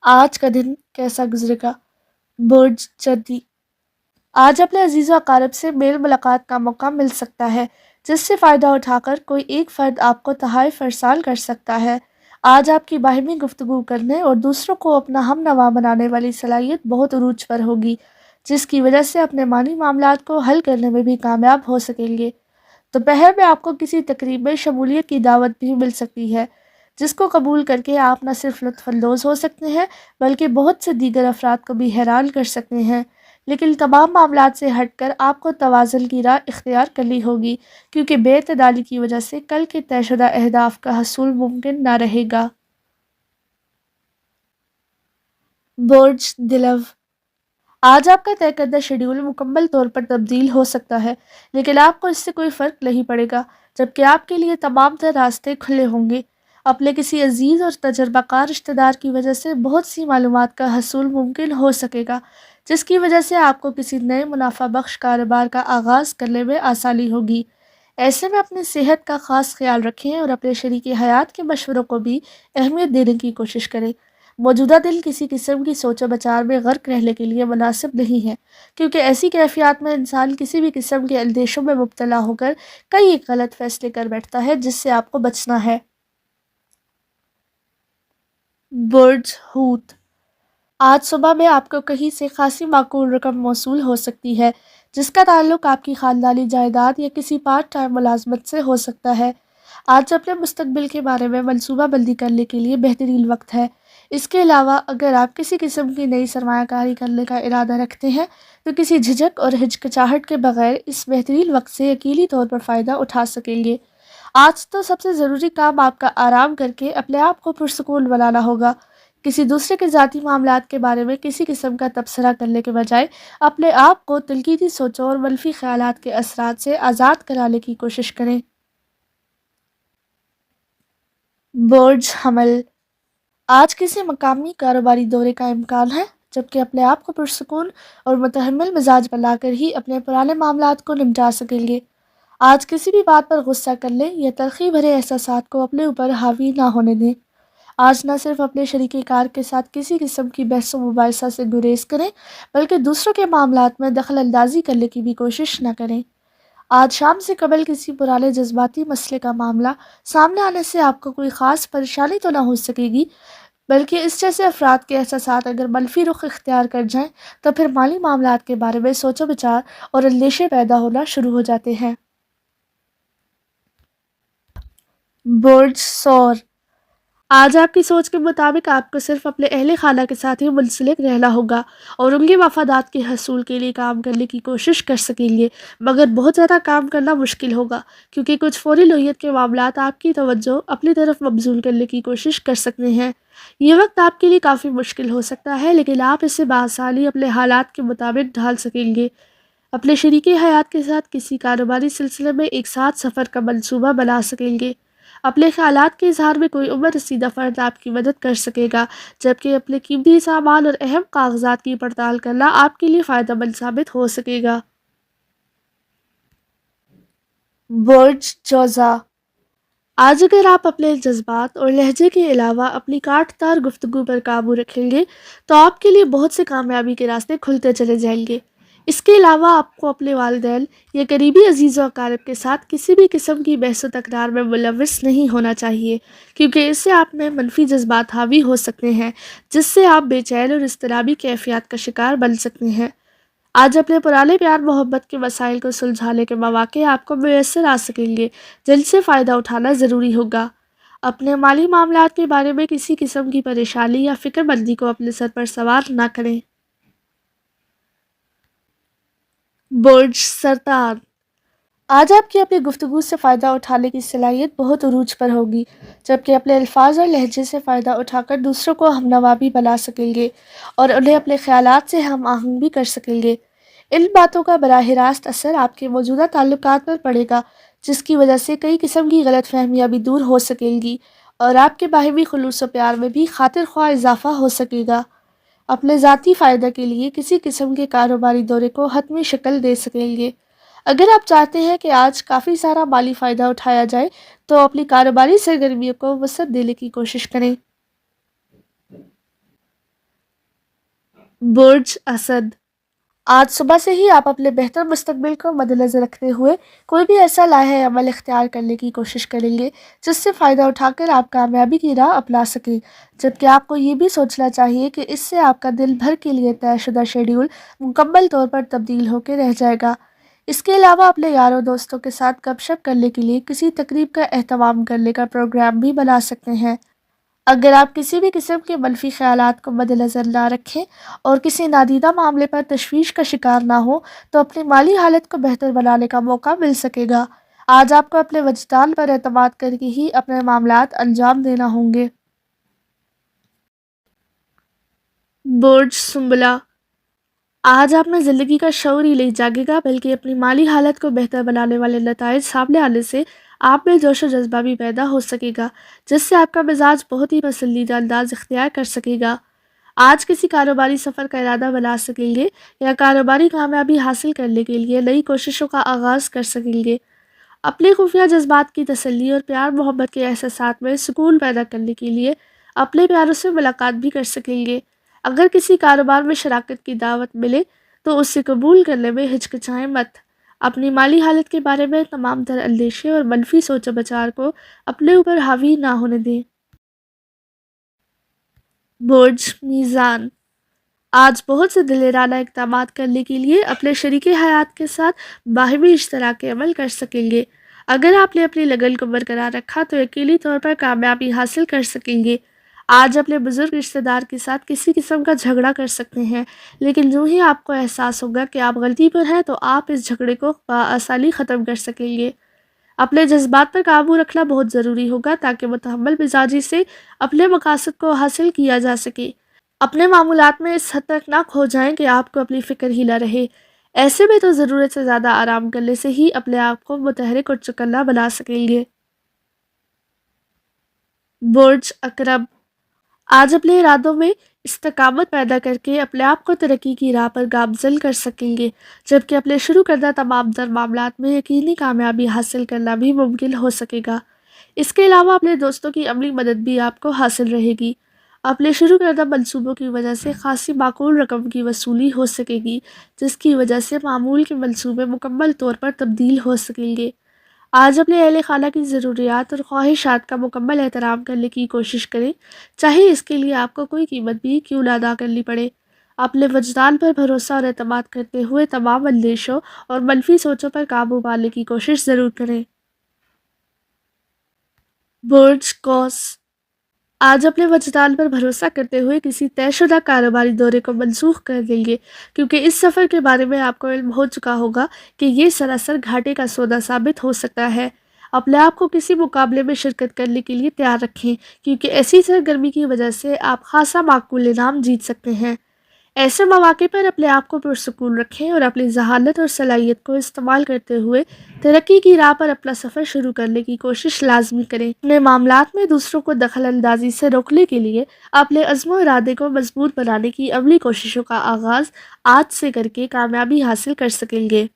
آج کا دن کیسا گزرے گا؟ برج جدی آج اپنے عزیز و اقارب سے میل ملاقات کا موقع مل سکتا ہے، جس سے فائدہ اٹھا کر کوئی ایک فرد آپ کو تحائف ارسال کر سکتا ہے۔ آج آپ کی باہمی گفتگو کرنے اور دوسروں کو اپنا ہم نوا بنانے والی صلاحیت بہت عروج پر ہوگی، جس کی وجہ سے اپنے مالی معاملات کو حل کرنے میں بھی کامیاب ہو سکیں گے۔ دوپہر میں آپ کو کسی تقریب میں شمولیت کی دعوت بھی مل سکتی ہے، جس کو قبول کر کے آپ نہ صرف لطف اندوز ہو سکتے ہیں بلکہ بہت سے دیگر افراد کو بھی حیران کر سکتے ہیں۔ لیکن تمام معاملات سے ہٹ کر آپ کو توازن کی راہ اختیار کرنی ہوگی، کیونکہ بے اعتدالی کی وجہ سے کل کے طے شدہ اہداف کا حصول ممکن نہ رہے گا۔ برج دلو آج آپ کا طے کردہ شیڈول مکمل طور پر تبدیل ہو سکتا ہے، لیکن آپ کو اس سے کوئی فرق نہیں پڑے گا، جبکہ آپ کے لیے تمام تر راستے کھلے ہوں گے۔ اپنے کسی عزیز اور تجربہ کار رشتہ دار کی وجہ سے بہت سی معلومات کا حصول ممکن ہو سکے گا، جس کی وجہ سے آپ کو کسی نئے منافع بخش کاروبار کا آغاز کرنے میں آسانی ہوگی۔ ایسے میں اپنی صحت کا خاص خیال رکھیں اور اپنے شریک حیات کے مشوروں کو بھی اہمیت دینے کی کوشش کریں۔ موجودہ دن کسی قسم کی سوچ و بچار میں غرق رہنے کے لیے مناسب نہیں ہے، کیونکہ ایسی کیفیات میں انسان کسی بھی قسم کے اندیشوں میں مبتلا ہو کر کئی غلط فیصلے کر بیٹھتا ہے، جس سے آپ کو بچنا ہے۔ برج ہوت آج صبح میں آپ کو کہیں سے خاصی معقول رقم موصول ہو سکتی ہے، جس کا تعلق آپ کی خاندانی جائیداد یا کسی پارٹ ٹائم ملازمت سے ہو سکتا ہے۔ آج اپنے مستقبل کے بارے میں منصوبہ بندی کرنے کے لیے بہترین وقت ہے۔ اس کے علاوہ اگر آپ کسی قسم کی نئی سرمایہ کاری کرنے کا ارادہ رکھتے ہیں تو کسی جھجک اور ہچکچاہٹ کے بغیر اس بہترین وقت سے یقینی طور پر فائدہ اٹھا سکیں گے۔ آج تو سب سے ضروری کام آپ کا آرام کر کے اپنے آپ کو پرسکون بنانا ہوگا۔ کسی دوسرے کے ذاتی معاملات کے بارے میں کسی قسم کا تبصرہ کرنے کے بجائے اپنے آپ کو تنقیدی سوچوں اور منفی خیالات کے اثرات سے آزاد کرانے کی کوشش کریں۔ برج حمل آج کسی مقامی کاروباری دورے کا امکان ہے، جبکہ اپنے آپ کو پرسکون اور متحمل مزاج بنا کر ہی اپنے پرانے معاملات کو نمٹا سکیں گے۔ آج کسی بھی بات پر غصہ کرنے یا تلخی بھرے احساسات کو اپنے اوپر حاوی نہ ہونے دیں۔ آج نہ صرف اپنے شریک کار کے ساتھ کسی قسم کی بحث و مباحثہ سے گریز کریں، بلکہ دوسروں کے معاملات میں دخل اندازی کرنے کی بھی کوشش نہ کریں۔ آج شام سے قبل کسی پرانے جذباتی مسئلے کا معاملہ سامنے آنے سے آپ کو کوئی خاص پریشانی تو نہ ہو سکے گی، بلکہ اس جیسے افراد کے احساسات اگر منفی رخ اختیار کر جائیں تو پھر مالی معاملات کے بارے میں سوچ و بچار اور اندیشے پیدا ہونا شروع ہو جاتے ہیں۔ برج سور آج آپ کی سوچ کے مطابق آپ کو صرف اپنے اہل خانہ کے ساتھ ہی منسلک رہنا ہوگا اور ان کے مفادات کے حصول کے لیے کام کرنے کی کوشش کر سکیں گے، مگر بہت زیادہ کام کرنا مشکل ہوگا، کیونکہ کچھ فوری نوعیت کے معاملات آپ کی توجہ اپنی طرف مبذول کرنے کی کوشش کر سکتے ہیں۔ یہ وقت آپ کے لیے کافی مشکل ہو سکتا ہے، لیکن آپ اسے بآسانی اپنے حالات کے مطابق ڈھال سکیں گے۔ اپنے شریک حیات کے ساتھ کسی کاروباری سلسلے میں ایک ساتھ سفر کا منصوبہ بنا سکیں گے۔ اپنے خیالات کے اظہار میں کوئی عمر رسیدہ فرد آپ کی مدد کر سکے گا، جبکہ اپنے قیمتی سامان اور اہم کاغذات کی پڑتال کرنا آپ کے لیے فائدہ مند ثابت ہو سکے گا۔ برج جوزا آج اگر آپ اپنے جذبات اور لہجے کے علاوہ اپنی کاٹ تار گفتگو پر قابو رکھیں گے تو آپ کے لیے بہت سے کامیابی کے راستے کھلتے چلے جائیں گے۔ اس کے علاوہ آپ کو اپنے والدین یا قریبی عزیز و اقارب کے ساتھ کسی بھی قسم کی بحث و تکرار میں ملوث نہیں ہونا چاہیے، کیونکہ اس سے آپ میں منفی جذبات حاوی ہو سکتے ہیں، جس سے آپ بے چین اور اضطرابی کیفیات کا شکار بن سکتے ہیں۔ آج اپنے پرانے پیار محبت کے مسائل کو سلجھانے کے مواقع آپ کو میسر آ سکیں گے، جن سے فائدہ اٹھانا ضروری ہوگا۔ اپنے مالی معاملات کے بارے میں کسی قسم کی پریشانی یا فکر مندی کو اپنے سر پر سوار نہ کریں۔ برج سرطان آج آپ کی اپنی گفتگو سے فائدہ اٹھانے کی صلاحیت بہت عروج پر ہوگی، جبکہ اپنے الفاظ اور لہجے سے فائدہ اٹھا کر دوسروں کو ہمنوا بھی بنا سکیں گے اور انہیں اپنے خیالات سے ہم آہنگ بھی کر سکیں گے۔ ان باتوں کا براہ راست اثر آپ کے موجودہ تعلقات پر پڑے گا، جس کی وجہ سے کئی قسم کی غلط فہمیاں بھی دور ہو سکیں گی اور آپ کے باہمی خلوص و پیار میں بھی خاطر خواہ اضافہ ہو سکے گا۔ اپنے ذاتی فائدہ کے لیے کسی قسم کے کاروباری دورے کو حتمی شکل دے سکیں گے۔ اگر آپ چاہتے ہیں کہ آج کافی سارا مالی فائدہ اٹھایا جائے تو اپنی کاروباری سرگرمیوں کو وسعت دینے کی کوشش کریں۔ برج اسد، آج صبح سے ہی آپ اپنے بہتر مستقبل کو مدنظر رکھتے ہوئے کوئی بھی ایسا لاہے عمل اختیار کرنے کی کوشش کریں گے جس سے فائدہ اٹھا کر آپ کامیابی کی راہ اپنا سکیں، جبکہ آپ کو یہ بھی سوچنا چاہیے کہ اس سے آپ کا دن بھر کے لیے طے شدہ شیڈیول مکمل طور پر تبدیل ہو کے رہ جائے گا۔ اس کے علاوہ اپنے یاروں دوستوں کے ساتھ گپ شپ کرنے کے لیے کسی تقریب کا اہتمام کرنے کا پروگرام بھی بنا سکتے ہیں۔ اگر آپ کسی بھی قسم کے منفی خیالات کو مد نظر نہ رکھیں اور کسی نادیدہ معاملے پر تشویش کا شکار نہ ہو تو اپنی مالی حالت کو بہتر بنانے کا موقع مل سکے گا۔ آج آپ کو اپنے وجدان پر اعتماد کر کے ہی اپنے معاملات انجام دینا ہوں گے۔ برج سنبلہ، آج آپ میں زندگی کا شعور ہی نہیں جاگے گا بلکہ اپنی مالی حالت کو بہتر بنانے والے نتائج سامنے آنے سے آپ میں جوش و جذبہ بھی پیدا ہو سکے گا، جس سے آپ کا مزاج بہت ہی پسندیدہ انداز اختیار کر سکے گا۔ آج کسی کاروباری سفر کا ارادہ بنا سکیں گے یا کاروباری کامیابی حاصل کرنے کے لیے نئی کوششوں کا آغاز کر سکیں گے۔ اپنے خفیہ جذبات کی تسلی اور پیار محبت کے احساسات میں سکون پیدا کرنے کے لیے اپنے پیاروں سے ملاقات بھی کر سکیں گے۔ اگر کسی کاروبار میں شراکت کی دعوت ملے تو اسے قبول کرنے میں ہچکچائیں مت۔ اپنی مالی حالت کے بارے میں تمام تر اندیشے اور منفی سوچ و بچار کو اپنے اوپر حاوی نہ ہونے دیں۔ برج میزان، آج بہت سے دلیرانہ اقدامات کرنے کے لیے اپنے شریک حیات کے ساتھ باہمی اشتراک عمل کر سکیں گے۔ اگر آپ نے اپنی لگن کو برقرار رکھا تو یقینی طور پر کامیابی حاصل کر سکیں گے۔ آج اپنے بزرگ رشتہ دار کے ساتھ کسی قسم کا جھگڑا کر سکتے ہیں، لیکن جو ہی آپ کو احساس ہوگا کہ آپ غلطی پر ہیں تو آپ اس جھگڑے کو بآسانی ختم کر سکیں گے۔ اپنے جذبات پر قابو رکھنا بہت ضروری ہوگا تاکہ متحمل مزاجی سے اپنے مقاصد کو حاصل کیا جا سکے۔ اپنے معمولات میں اس حد تک نہ کھو جائیں کہ آپ کو اپنی فکر ہی نہ رہے۔ ایسے میں تو ضرورت سے زیادہ آرام کرنے سے ہی اپنے آپ کو متحرک اور چکنا بنا سکیں گے۔ برج عقرب، آج اپنے ارادوں میں استقامت پیدا کر کے اپنے آپ کو ترقی کی راہ پر گامزن کر سکیں گے، جبکہ اپنے شروع کردہ تمام تر معاملات میں یقینی کامیابی حاصل کرنا بھی ممکن ہو سکے گا۔ اس کے علاوہ اپنے دوستوں کی عملی مدد بھی آپ کو حاصل رہے گی۔ اپنے شروع کردہ منصوبوں کی وجہ سے خاصی معقول رقم کی وصولی ہو سکے گی، جس کی وجہ سے معمول کے منصوبے مکمل طور پر تبدیل ہو سکیں گے۔ آج اپنے اہل خانہ کی ضروریات اور خواہشات کا مکمل احترام کرنے کی کوشش کریں، چاہے اس کے لیے آپ کو کوئی قیمت بھی کیوں نہ ادا کرنی پڑے۔ اپنے وجدان پر بھروسہ اور اعتماد کرتے ہوئے تمام اندیشوں اور منفی سوچوں پر قابو پانے کی کوشش ضرور کریں۔ برج قوس، آج اپنے وجدان پر بھروسہ کرتے ہوئے کسی طے شدہ کاروباری دورے کو منسوخ کر دیں گے، کیونکہ اس سفر کے بارے میں آپ کو علم ہو چکا ہوگا کہ یہ سراسر گھاٹے کا سودا ثابت ہو سکتا ہے۔ اپنے آپ کو کسی مقابلے میں شرکت کرنے کے لیے تیار رکھیں، کیونکہ ایسی سرگرمی کی وجہ سے آپ خاصا معقول انعام جیت سکتے ہیں۔ ایسے مواقع پر اپنے آپ کو پرسکون رکھیں اور اپنی ذہانت اور صلاحیت کو استعمال کرتے ہوئے ترقی کی راہ پر اپنا سفر شروع کرنے کی کوشش لازمی کریں۔ اپنے معاملات میں دوسروں کو دخل اندازی سے روکنے کے لیے اپنے عزم و ارادے کو مضبوط بنانے کی عملی کوششوں کا آغاز آج سے کر کے کامیابی حاصل کر سکیں گے۔